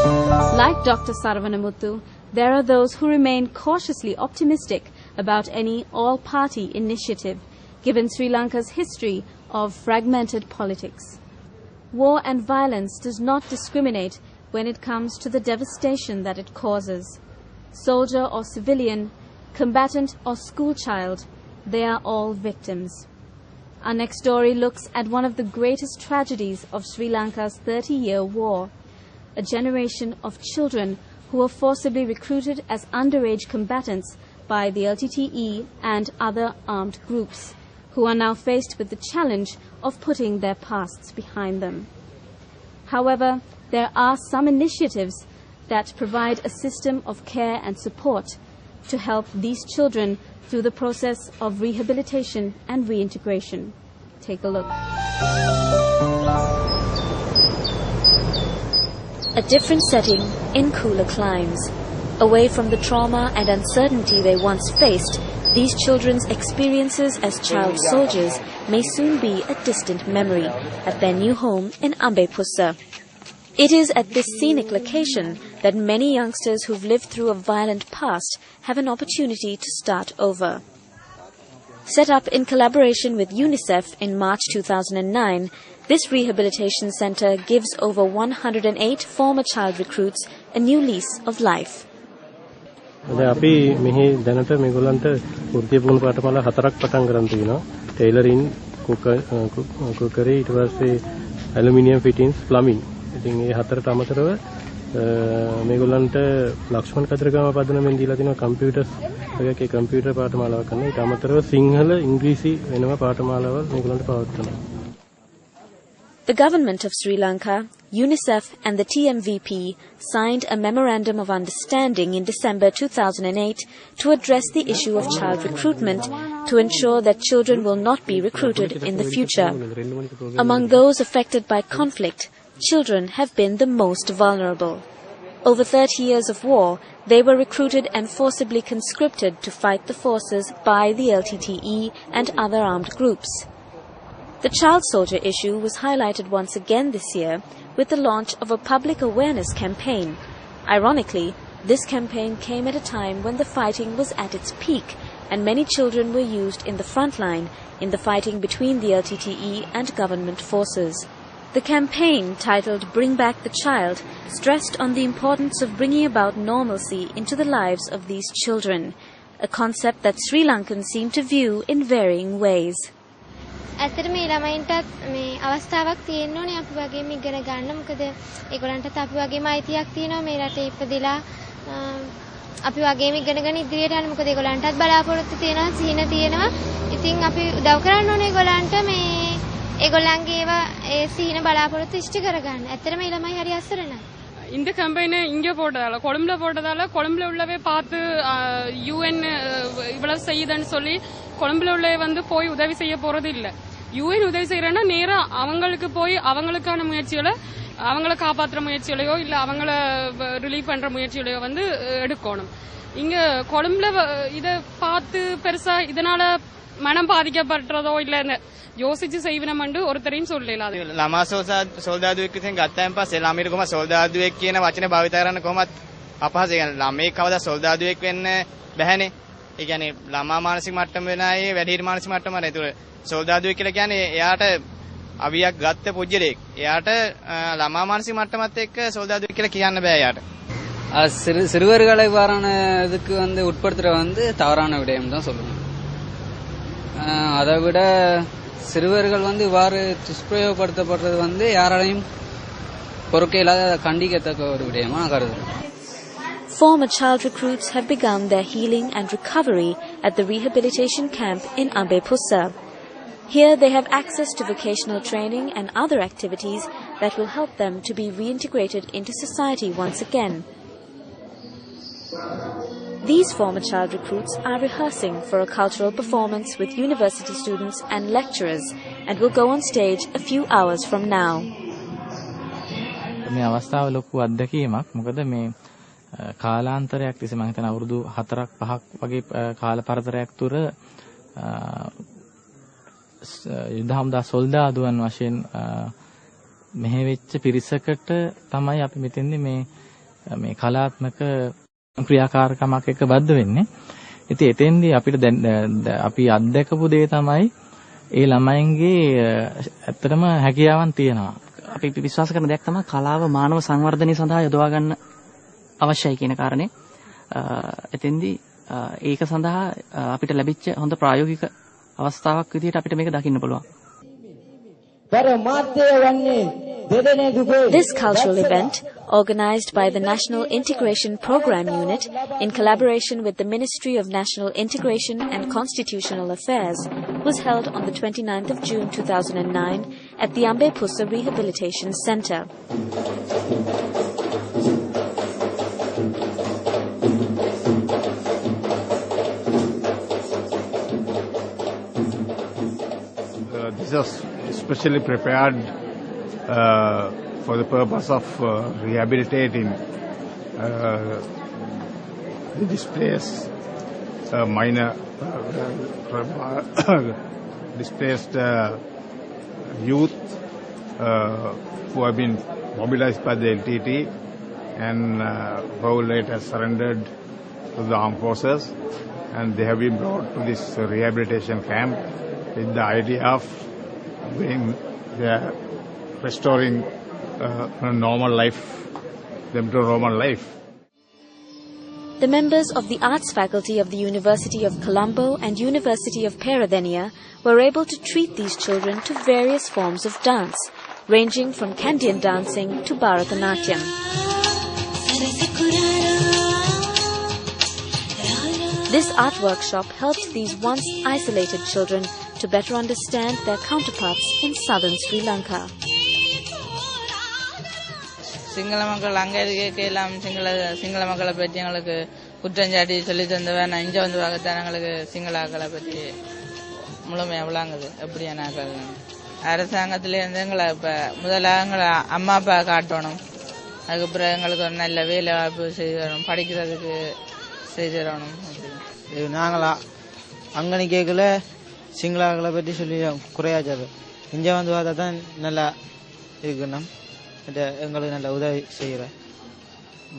Like Dr. Saravanamuthu, there are those who remain cautiously optimistic about any all-party initiative, given Sri Lanka's history of fragmented politics. War and violence does not discriminate when it comes to the devastation that it causes. Soldier or civilian, combatant or schoolchild, they are all victims. Our next story looks at one of the greatest tragedies of Sri Lanka's 30-year war, a generation of children who were forcibly recruited as underage combatants by the LTTE and other armed groups, who are now faced with the challenge of putting their pasts behind them. However, there are some initiatives that provide a system of care and support to help these children through the process of rehabilitation and reintegration. Take a look. A different setting in cooler climes. Away from the trauma and uncertainty they once faced, these children's experiences as child soldiers may soon be a distant memory at their new home in Ambepussa. It is at this scenic location that many youngsters who've lived through a violent past have an opportunity to start over. Set up in collaboration with UNICEF in March 2009, this rehabilitation center gives over 108 former child recruits a new lease of life. අපි මෙහි දැනට මේගොල්ලන්ට වෘත්තීය පුහුණු පාඨමාලා 4ක් පටන් ගන්න තියෙනවා. ටේලරින්, කුකරි, ඊට පස්සේ ඇලුමිනියම් ෆිටින්ස්, ප්ලම්බින්. ඉතින් මේ හතරට අමතරව මේගොල්ලන්ට ලක්ෂ්මන් කතරගම පදනමෙන් දීලා තිනවා කම්පියුටර්ස් වගේ කම්පියුටර් පාඨමාලාවක් කරන්න. ඊට අමතරව සිංහල, ඉංග්‍රීසි වෙනම පාඨමාලාවල් මේගොල්ලන්ට පවත්වනවා. The government of Sri Lanka, UNICEF and the TMVP signed a Memorandum of Understanding in December 2008 to address the issue of child recruitment to ensure that children will not be recruited in the future. Among those affected by conflict, children have been the most vulnerable. Over 30 years of war, they were recruited and forcibly conscripted to fight the forces by the LTTE and other armed groups. The child soldier issue was highlighted once again this year with the launch of a public awareness campaign. Ironically, this campaign came at a time when the fighting was at its peak and many children were used in the front line in the fighting between the LTTE and government forces. The campaign, titled Bring Back the Child, stressed on the importance of bringing about normalcy into the lives of these children, a concept that Sri Lankans seem to view in varying ways. ඇත්තට මේ ළමයින්ටත් මේ අවස්ථාවක් තියෙන්න ඕනේ අපි වගේම ඉගෙන ගන්න. මොකද ඒගොල්ලන්ටත් අපි වගේම අයිතියක් තියෙනවා මේ රටේ ඉපදිලා අපි වගේම ඉගෙනගෙන ඉදිරියට යන්න. මොකද ඒගොල්ලන්ටත් බලාපොරොත්තු තියෙනවා, සිහින තියෙනවා. ඉතින් අපි උදව් කරන්න ඕනේ ඒගොල්ලන්ට මේ ඒගොල්ලන්ගේ ඒවා ඒ සිහින බලාපොරොත්තු ඉෂ්ට කරගන්න. ඇත්තට මේ ළමයි හරි අසරණයි. இந்த கம்பெனி இங்க போட்டதால கொழும்புல போட்டதால கொழும்புல உள்ளவே பார்த்து யுஎன் இவ்வளவு செய்யுதுன்னு சொல்லி கொழும்புல உள்ளவே வந்து போய் உதவி செய்ய போறது இல்ல. யுஎன் உதவி செய்யறேன்னா நேரா அவங்களுக்கு போய் அவங்களுக்கான முயற்சிகளை அவங்கள காப்பாற்றுற முயற்சிகளையோ இல்ல அவங்கள ரிலீவ் பண்ற முயற்சிகளையோ வந்து எடுக்கணும். இங்க கொழும்புல இத பார்த்து பெருசா இதனால மனம் பாதிக்கப்படுறதோ இல்ல யோசிச்சு செய்வனமண்டு ஒருத்தரையும் சொல்லலாம். ළමා සෝල්දාදුවෙක් විසින් ගත්තාන් පස්සේ ළමයට කොහොම සෝල්දාදුවෙක් කියන වචනේ භාවිත කරන්න කොහොමත් අපහසු. يعني ළමේ කවදා සෝල්දාදුවෙක් වෙන්න බැහැනේ. ඒ කියන්නේ ළමා මානසික මට්ටම වෙනයි වැඩිහිටි මානසික මට්ටම නේද. ඒතකොට සෝල්දාදුවෙක් කියලා කියන්නේ එයාට අවියක් ගත්ත පුජ්‍යලෙක්. එයාට ළමා මානසික මට්ටමත් එක්ක සෝල්දාදුවෙක් කියලා කියන්න බෑ එයාට. சிறுவர்களை வாரான இதுக்கு வந்து உட்படுத்துற வந்து தவறான விடயம் தான் சொல்லணும். அதை விட சிறுவர்கள் வந்து இவ்வாறு துஷ்பிரயோகப்படுத்தப்படுறது வந்து யாராலையும் பொறுக்க இல்லாத கண்டிக்கத்தக்க ஒரு விடயமா நான் கருதுறேன். Former child recruits have begun their healing and recovery at the rehabilitation camp in Ambepussa. Here they have access to vocational training and other activities that will help them to be reintegrated into society once again. These former child recruits are rehearsing for a cultural performance with university students and lecturers and will go on stage a few hours from now. මේ අවස්ථාව ලොකු අත්දැකීමක්. මොකද මේ කාලාන්තරයක් තිස්සේ මම හිතන අවුරුදු 4ක් 5ක් වගේ කාල පරතරයක් තුර යුද හමුදා සොල්දාදුවන් වශයෙන් මෙහෙ වෙච්ච පිරිසකට තමයි අපි මෙතෙන්දී මේ මේ කලාත්මක ක්‍රියාකාරකමක් එක්ක බද්ධ වෙන්නේ. ඉතින් එතෙන්දී අපිට අපි අත්දැකපු දේ තමයි ඒ ළමයින්ගේ ඇත්තටම හැකියාවන් තියෙනවා. අපි විශ්වාස කරන දෙයක් තමයි කලාව මානව සංවර්ධනය සඳහා යොදවා ගන්න අවශ්‍යයි කියන කාරණේ. එතෙන්දී ඒක සඳහා අපිට ලැබිච්ච හොඳ ප්‍රායෝගික අවස්ථාවක් විදිහට අපිට මේක දකින්න පුළුවන්. This cultural event, organized by the National Integration Program Unit in collaboration with the Ministry of National Integration and Constitutional Affairs, was held on the 29th of June 2009 at the Ambe Pussa Rehabilitation Centre. This is specially prepared for the purpose of rehabilitating the displaced minor displaced youth who have been mobilized by the LTT and who later surrendered to the armed forces, and they have been brought to this rehabilitation camp with the idea of being restoring normal life, them to normal life. The members of the arts faculty of the University of Colombo and University of Peradeniya were able to treat these children to various forms of dance, ranging from Kandyan dancing to Bharatanatyam. This art workshop helped these once isolated children to better understand their counterparts in southern Sri Lanka. Sinhala மக்கள் அங்கே இருக்கலாம் சிங்கள மக்களை பற்றி எங்களுக்கு குற்றஞ்சாட்டி சொல்லி தந்தவன் நான் இங்கே வந்து பார்க்கத்தான் எங்களுக்கு சிங்களாக்களை பற்றி முழுமையாக விளங்குது. எப்படியானாக்கள் அரசாங்கத்திலேருந்து எங்களை இப்போ முதலாக எங்களை அம்மா அப்பா காட்டணும், அதுக்கப்புறம் எங்களுக்கு ஒரு நல்ல வேலை வாய்ப்பு செய்து தரணும், படிக்கிறதுக்கு செய்து தரணும். நாங்களா அங்கனி கேட்கல சிங்களாக்களை பற்றி சொல்லி குறையாச்சாரு. இங்கே வந்து பார்த்தா தான் நல்லா இருக்கணும், எங்களுக்கு நல்ல உதவி செய்கிறேன்.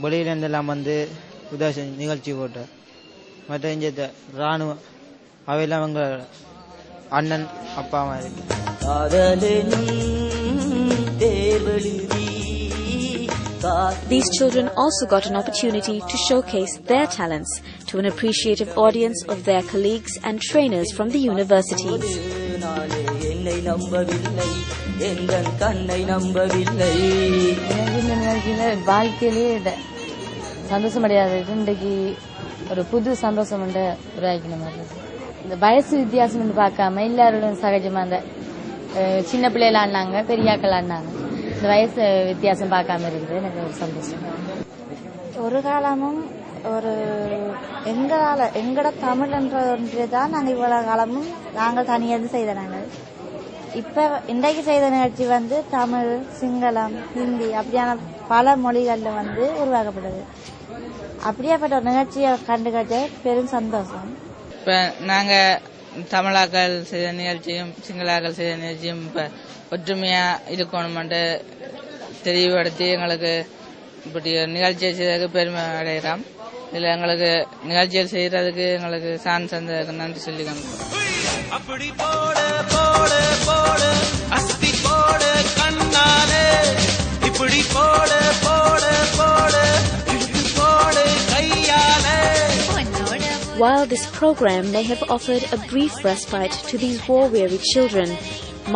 வெளியிலேருந்தெல்லாம் வந்து உதவி செஞ்சு நிகழ்ச்சி போட்டார். மற்ற இங்கே இராணுவம் அவையெல்லாம் எங்கள் அண்ணன் அப்பா மாதிரி. These children also got an opportunity to showcase their talents to an appreciative audience of their colleagues and trainers from the universities. வாழ்க்கையிலே சந்தோஷம் அடையாது. இன்றைக்கு ஒரு புது சந்தோஷம் உருவாக்கின மாதிரி இருக்கு. இந்த வயசு வித்தியாசம் பார்க்காம எல்லாரோடும் சகஜமா அந்த சின்ன பிள்ளைகள் ஆடினாங்க, பெரியாக்கள் ஆடினாங்க. இந்த வயசு வித்தியாசம் பார்க்காம இருக்குது எனக்கு ஒரு சந்தோஷம். ஒரு காலமும் ஒரு எங்கட தமிழ் என்றதான் நாங்கள் இவ்வளவு காலமும் நாங்கள் தனியாக செய்த நாங்கள். இப்ப இன்றைக்கு செய்த நிகழ்ச்சி வந்து தமிழ், சிங்களம், ஹிந்தி அப்படியான பல மொழிகள்ல வந்து உருவாக்கப்பட்டது. அப்படியாப்பட்ட ஒரு நிகழ்ச்சியை கண்டுகிட்ட பெரும் சந்தோஷம். இப்ப நாங்க தமிழாக்கள் செய்த நிகழ்ச்சியும் சிங்களாக்கள் செய்த நிகழ்ச்சியும் இப்ப ஒற்றுமையா இருக்கணும்னு தெளிவுபடுத்தி எங்களுக்கு இப்படி நிகழ்ச்சியை செய்ததுக்கு பெருமை அடைகிறோம். இதுல எங்களுக்கு நிகழ்ச்சிகள் செய்யறதுக்கு எங்களுக்கு சான்ஸ் தந்ததுக்கு நன்றி சொல்லிக்கணும். அப்படி போடு போடு போடு அஸ்தி போடு கண்ணாலே, இப்படி போடு போடு போடு போடு கையாலே. While this program may have offered a brief respite to these war-weary children,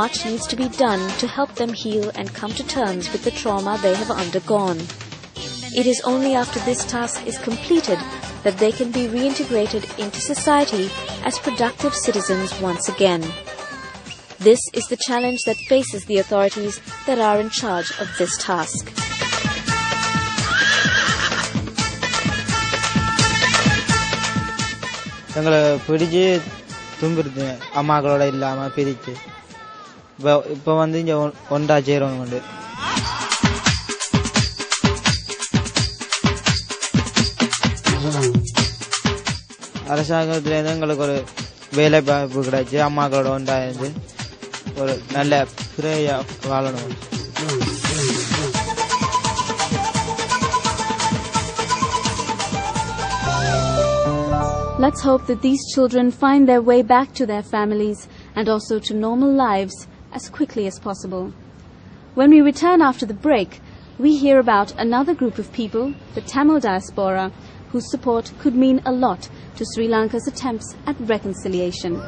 much needs to be done to help them heal and come to terms with the trauma they have undergone. It is only after this task is completed that they can be reintegrated into society as productive citizens once again. This is the challenge that faces the authorities that are in charge of this task. எங்களை பிடிச்சு தும்பிடுது அம்மாக்களோட இல்லாம பிரிச்சு இப்ப வந்து இங்க ஒன்றா சேரணும் உண்டு. அரசாங்கத்திலேருந்து எங்களுக்கு ஒரு வேலை வாய்ப்பு கிடைச்சி அம்மாக்களோட ஒன்றா இருந்து ஒரு நல்ல பிறையா வாழணும். Let's hope that these children find their way back to their families and also to normal lives as quickly as possible. When we return after the break, we hear about another group of people, the Tamil diaspora, whose support could mean a lot to Sri Lanka's attempts at reconciliation.